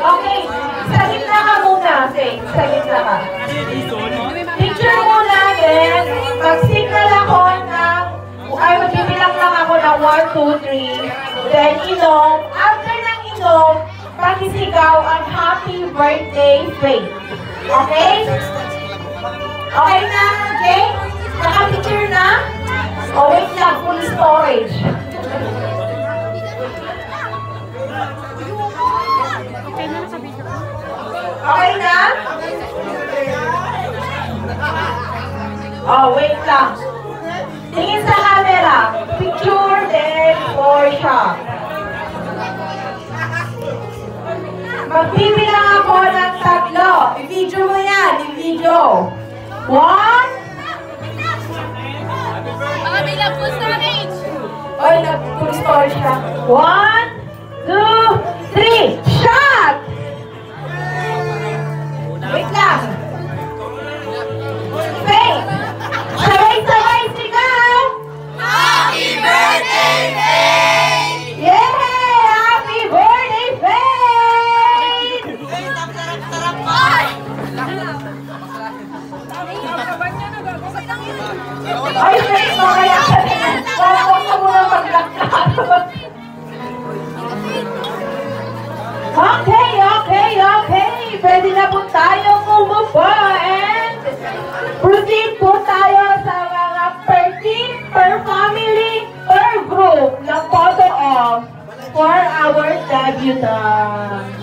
Okay, sa gitna ka muna, Faith. Sa gitna ka. Picture muna, then mag-signal ako ng, ay magbibilang lang ako ng 1, 2, 3. Then inom. After ng inom, pakisigaw ang happy birthday, Faith. Okay? Okay na, okay? Naka-picture na? O wait lang, full storage. Okay na? Oh, wait lang. Tingin sa camera. Picture, then for shot. Magbibilang ako ng 3. I-video mo yan. I-video. 1. Bilang full storage. Oy, nag-full storage ka. 1, 2, 3. Shot! Wait lang. Faith! Sabay-sabay sigaw! Happy birthday, Faith! Yeah! Happy birthday, Faith! Sarap-sarap ko! Ay, Faith, mamaya ka rin. Huwag ka muna maglakad. Okay. Pwede na po tayo umupo and proceed po tayo sa mga per team, per family, per group na photo off for our debutant.